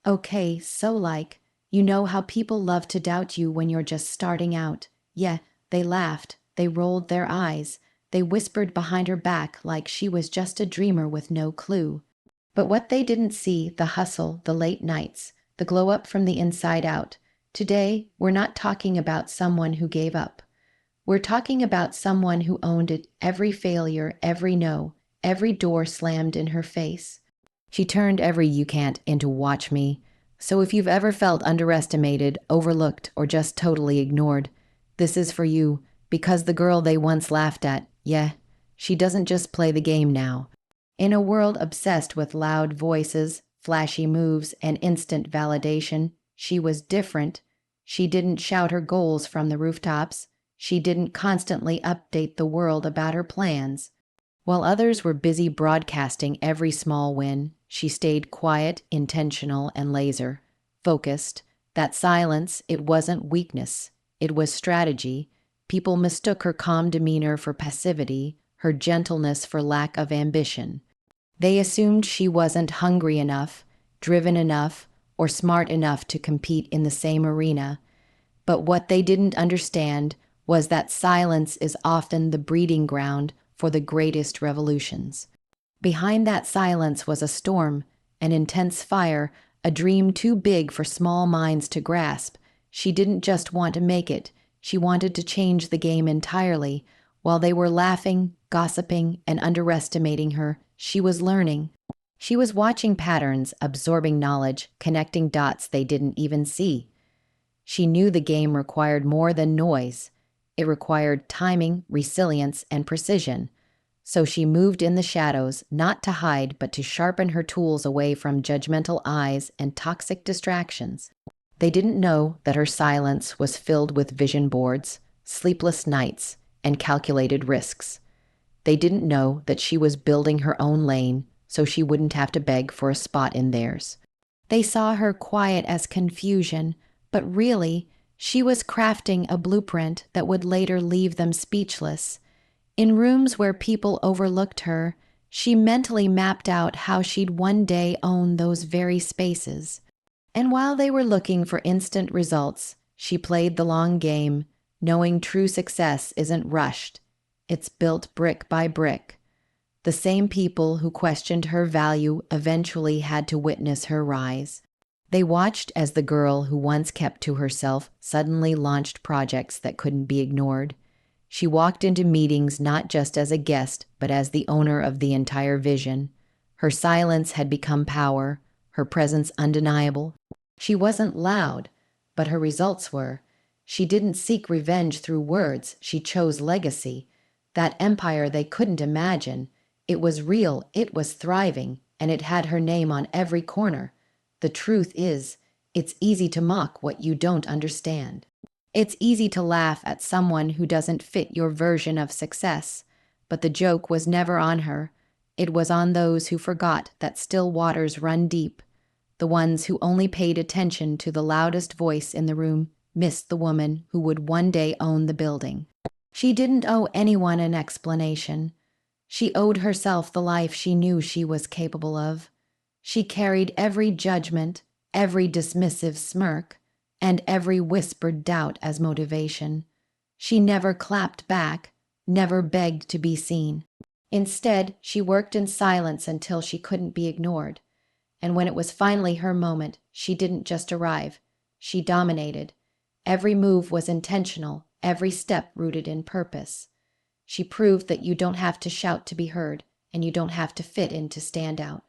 Okay, so you know how people love to doubt you when you're just starting out. Yeah, they laughed, they rolled their eyes, they whispered behind her back like she was just a dreamer with no clue. But what they didn't see, the hustle, the late nights, the glow up from the inside out. Today, we're not talking about someone who gave up. We're talking about someone who owned it, every failure, every no, every door slammed in her face. She turned every you can't into watch me. So if you've ever felt underestimated, overlooked, or just totally ignored, this is for you, because the girl they once laughed at, yeah, she doesn't just play the game now. In a world obsessed with loud voices, flashy moves, and instant validation, she was different. She didn't shout her goals from the rooftops. She didn't constantly update the world about her plans. While others were busy broadcasting every small win, she stayed quiet, intentional, and laser-focused. That silence, it wasn't weakness. It was strategy. People mistook her calm demeanor for passivity, her gentleness for lack of ambition. They assumed she wasn't hungry enough, driven enough, or smart enough to compete in the same arena. But what they didn't understand was that silence is often the breeding ground for the greatest revolutions. Behind that silence was a storm, an intense fire, a dream too big for small minds to grasp. She didn't just want to make it, she wanted to change the game entirely. While they were laughing, gossiping, and underestimating her, she was learning. She was watching patterns, absorbing knowledge, connecting dots they didn't even see. She knew the game required more than noise. It required timing, resilience, and precision. So she moved in the shadows, not to hide, but to sharpen her tools away from judgmental eyes and toxic distractions. They didn't know that her silence was filled with vision boards, sleepless nights, and calculated risks. They didn't know that she was building her own lane so she wouldn't have to beg for a spot in theirs. They saw her quiet as confusion, but really, she was crafting a blueprint that would later leave them speechless. In rooms where people overlooked her, she mentally mapped out how she'd one day own those very spaces. And while they were looking for instant results, she played the long game, knowing true success isn't rushed. It's built brick by brick. The same people who questioned her value eventually had to witness her rise. They watched as the girl who once kept to herself suddenly launched projects that couldn't be ignored. She walked into meetings not just as a guest, but as the owner of the entire vision. Her silence had become power, her presence undeniable. She wasn't loud, but her results were. She didn't seek revenge through words, she chose legacy. That empire they couldn't imagine. It was real, it was thriving, and it had her name on every corner. The truth is, it's easy to mock what you don't understand. It's easy to laugh at someone who doesn't fit your version of success, but the joke was never on her. It was on those who forgot that still waters run deep. The ones who only paid attention to the loudest voice in the room missed the woman who would one day own the building. She didn't owe anyone an explanation. She owed herself the life she knew she was capable of. She carried every judgment, every dismissive smirk, and every whispered doubt as motivation. She never clapped back, never begged to be seen. Instead, she worked in silence until she couldn't be ignored. And when it was finally her moment, she didn't just arrive. She dominated. Every move was intentional, every step rooted in purpose. She proved that you don't have to shout to be heard, and you don't have to fit in to stand out.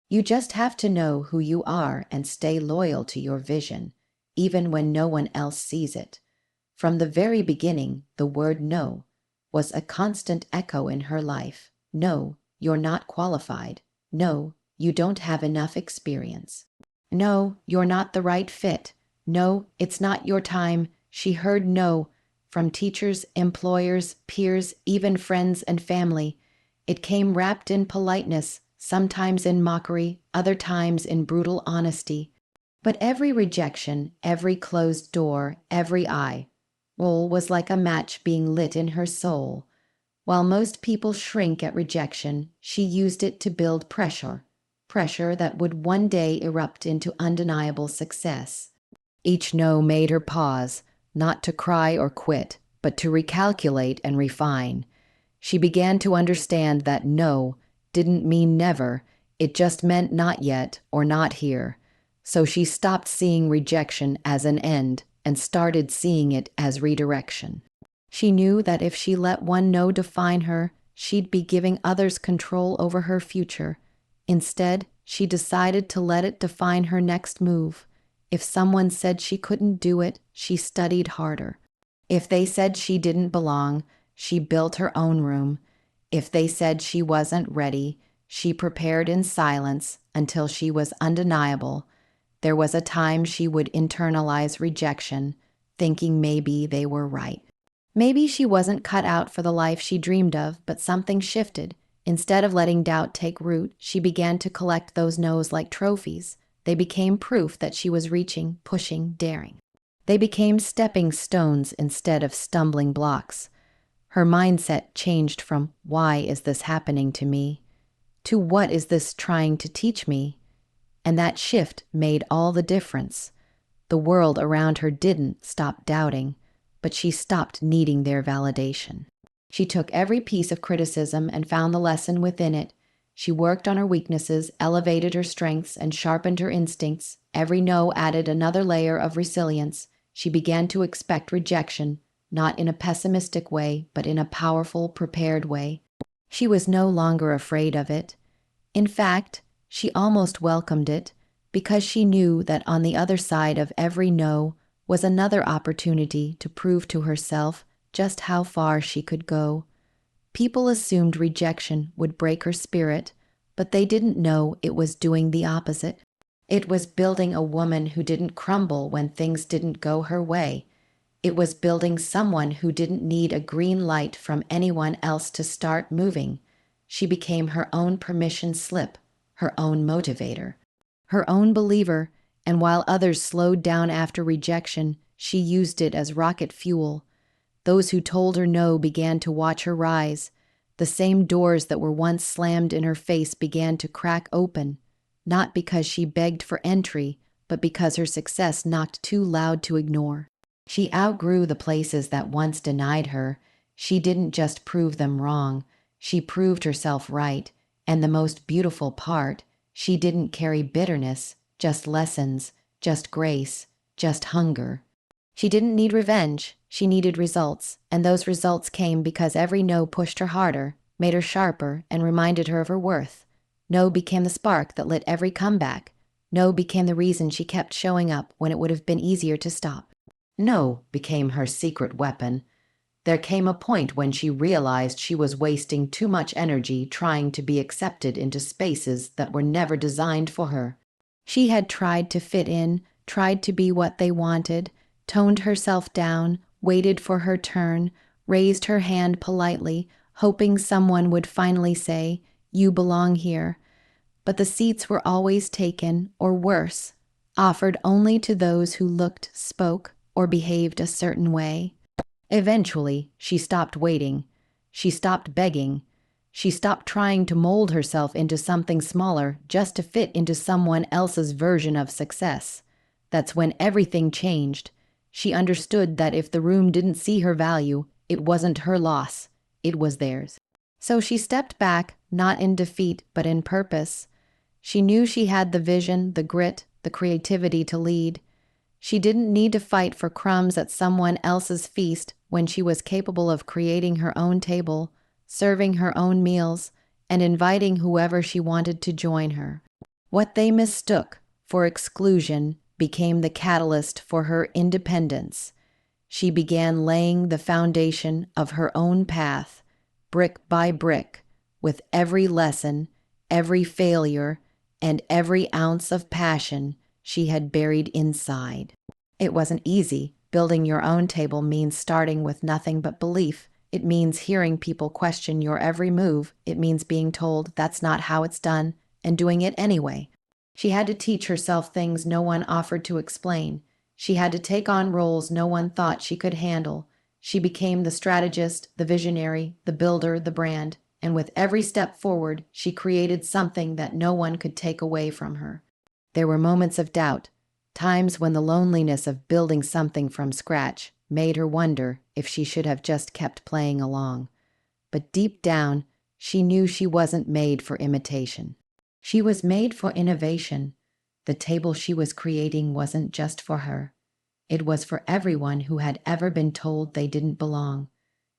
You just have to know who you are and stay loyal to your vision, even when no one else sees it. From the very beginning, the word no was a constant echo in her life. No, you're not qualified. No, you don't have enough experience. No, you're not the right fit. No, it's not your time. She heard no from teachers, employers, peers, even friends and family. It came wrapped in politeness, sometimes in mockery, other times in brutal honesty. But every rejection, every closed door, every eye roll was like a match being lit in her soul. While most people shrink at rejection, she used it to build pressure. pressure that would one day erupt into undeniable success. Each no made her pause, not to cry or quit, but to recalculate and refine. She began to understand that no didn't mean never, it just meant not yet or not here. So she stopped seeing rejection as an end and started seeing it as redirection. She knew that if she let one no define her, she'd be giving others control over her future. Instead, she decided to let it define her next move. If someone said she couldn't do it, she studied harder. If they said she didn't belong, she built her own room. If they said she wasn't ready, she prepared in silence until she was undeniable. There was a time she would internalize rejection, thinking maybe they were right. Maybe she wasn't cut out for the life she dreamed of, but something shifted. Instead of letting doubt take root, she began to collect those no's like trophies. They became proof that she was reaching, pushing, daring. They became stepping stones instead of stumbling blocks. Her mindset changed from, "Why is this happening to me?" to, "What is this trying to teach me?" And that shift made all the difference. The world around her didn't stop doubting, but she stopped needing their validation. She took every piece of criticism and found the lesson within it. She worked on her weaknesses, elevated her strengths, and sharpened her instincts. Every no added another layer of resilience. She began to expect rejection, not in a pessimistic way, but in a powerful, prepared way. She was no longer afraid of it. In fact, she almost welcomed it, because she knew that on the other side of every no was another opportunity to prove to herself just how far she could go. People assumed rejection would break her spirit, but they didn't know it was doing the opposite. It was building a woman who didn't crumble when things didn't go her way. It was building someone who didn't need a green light from anyone else to start moving. She became her own permission slip, her own motivator, her own believer, and while others slowed down after rejection, she used it as rocket fuel. Those who told her no began to watch her rise. The same doors that were once slammed in her face began to crack open, not because she begged for entry, but because her success knocked too loud to ignore. She outgrew the places that once denied her. She didn't just prove them wrong, she proved herself right, and the most beautiful part, she didn't carry bitterness, just lessons, just grace, just hunger. She didn't need revenge, she needed results, and those results came because every no pushed her harder, made her sharper, and reminded her of her worth. No became the spark that lit every comeback. No became the reason she kept showing up when it would have been easier to stop. No became her secret weapon. There came a point when she realized she was wasting too much energy trying to be accepted into spaces that were never designed for her. She had tried to fit in, tried to be what they wanted, toned herself down, waited for her turn, raised her hand politely, hoping someone would finally say, "You belong here." But the seats were always taken, or worse, offered only to those who looked, spoke, or behaved a certain way. Eventually, she stopped waiting. She stopped begging. She stopped trying to mold herself into something smaller just to fit into someone else's version of success. That's when everything changed. She understood that if the room didn't see her value, it wasn't her loss, it was theirs. So she stepped back, not in defeat, but in purpose. She knew she had the vision, the grit, the creativity to lead. She didn't need to fight for crumbs at someone else's feast when she was capable of creating her own table, serving her own meals, and inviting whoever she wanted to join her. What they mistook for exclusion became the catalyst for her independence. She began laying the foundation of her own path, brick by brick, with every lesson, every failure, and every ounce of passion she had buried inside. It wasn't easy. Building your own table means starting with nothing but belief. It means hearing people question your every move. It means being told that's not how it's done and doing it anyway. She had to teach herself things no one offered to explain. She had to take on roles no one thought she could handle. She became the strategist, the visionary, the builder, the brand, and with every step forward, she created something that no one could take away from her. There were moments of doubt, times when the loneliness of building something from scratch made her wonder if she should have just kept playing along. But deep down, she knew she wasn't made for imitation. She was made for innovation. The table she was creating wasn't just for her. It was for everyone who had ever been told they didn't belong.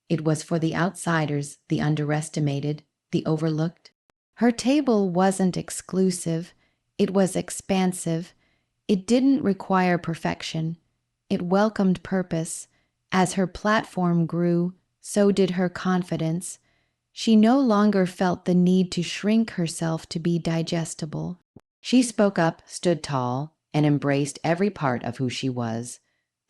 It was for the outsiders, the underestimated, the overlooked. Her table wasn't exclusive. It was expansive. It didn't require perfection. It welcomed purpose. As her platform grew, so did her confidence. She no longer felt the need to shrink herself to be digestible. She spoke up, stood tall, and embraced every part of who she was.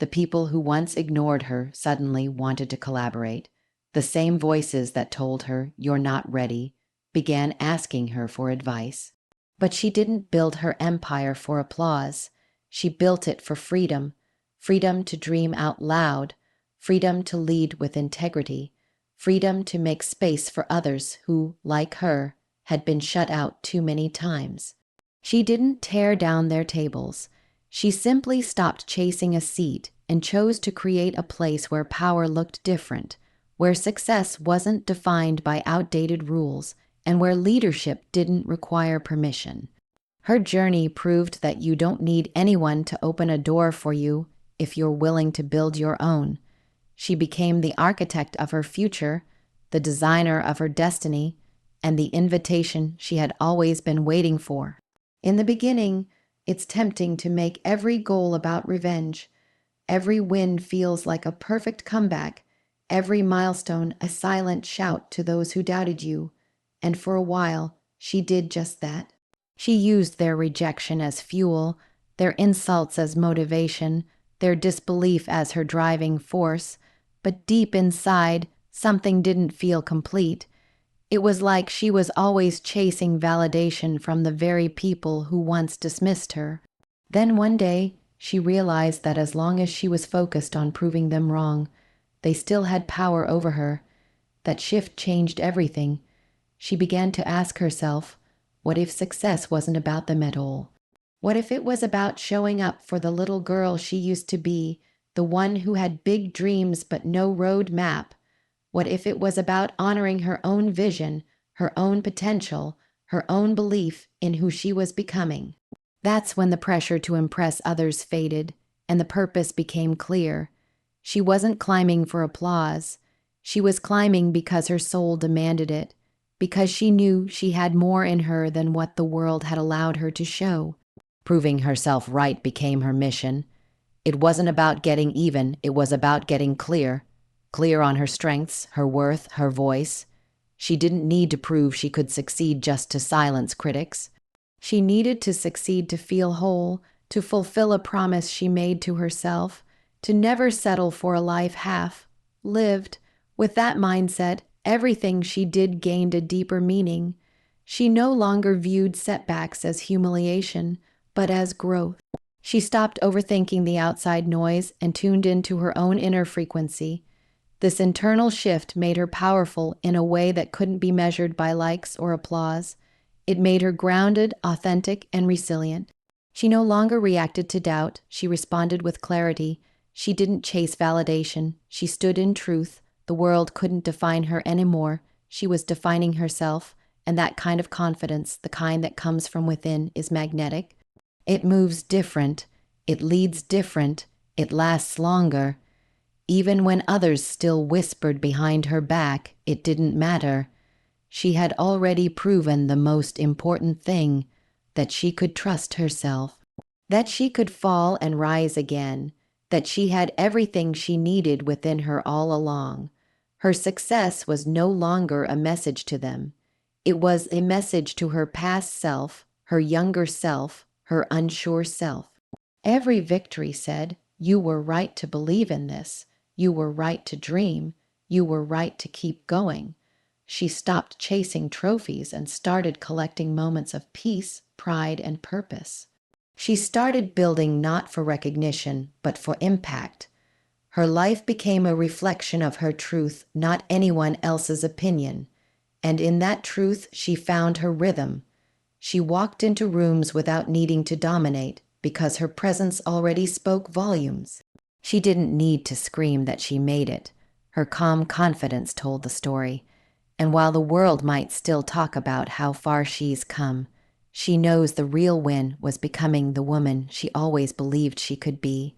The people who once ignored her suddenly wanted to collaborate. The same voices that told her, "You're not ready," began asking her for advice. But she didn't build her empire for applause. She built it for freedom. Freedom to dream out loud. Freedom to lead with integrity. Freedom to make space for others who, like her, had been shut out too many times. She didn't tear down their tables. She simply stopped chasing a seat and chose to create a place where power looked different, where success wasn't defined by outdated rules, and where leadership didn't require permission. Her journey proved that you don't need anyone to open a door for you if you're willing to build your own. She became the architect of her future, the designer of her destiny, and the invitation she had always been waiting for. In the beginning, it's tempting to make every goal about revenge. Every win feels like a perfect comeback, every milestone a silent shout to those who doubted you. And for a while, she did just that. She used their rejection as fuel, their insults as motivation, their disbelief as her driving force. But deep inside, something didn't feel complete. It was like she was always chasing validation from the very people who once dismissed her. Then one day, she realized that as long as she was focused on proving them wrong, they still had power over her. That shift changed everything. She began to ask herself, what if success wasn't about them at all? What if it was about showing up for the little girl she used to be, the one who had big dreams but no road map? What if it was about honoring her own vision, her own potential, her own belief in who she was becoming? That's when the pressure to impress others faded, and the purpose became clear. She wasn't climbing for applause. She was climbing because her soul demanded it, because she knew she had more in her than what the world had allowed her to show. Proving herself right became her mission. It wasn't about getting even, it was about getting clear. Clear on her strengths, her worth, her voice. She didn't need to prove she could succeed just to silence critics. She needed to succeed to feel whole, to fulfill a promise she made to herself, to never settle for a life half lived. With that mindset, everything she did gained a deeper meaning. She no longer viewed setbacks as humiliation, but as growth. She stopped overthinking the outside noise and tuned into her own inner frequency. This internal shift made her powerful in a way that couldn't be measured by likes or applause. It made her grounded, authentic, and resilient. She no longer reacted to doubt. She responded with clarity. She didn't chase validation. She stood in truth. The world couldn't define her anymore. She was defining herself, and that kind of confidence, the kind that comes from within, is magnetic. It moves different. It leads different. It lasts longer. Even when others still whispered behind her back, it didn't matter. She had already proven the most important thing, that she could trust herself, that she could fall and rise again, that she had everything she needed within her all along. Her success was no longer a message to them. It was a message to her past self, her younger self, her unsure self. Every victory said, "You were right to believe in this. You were right to dream. You were right to keep going." She stopped chasing trophies and started collecting moments of peace, pride, and purpose. She started building not for recognition, but for impact. Her life became a reflection of her truth, not anyone else's opinion. And in that truth, she found her rhythm. She walked into rooms without needing to dominate because her presence already spoke volumes. She didn't need to scream that she made it. Her calm confidence told the story. And while the world might still talk about how far she's come, she knows the real win was becoming the woman she always believed she could be.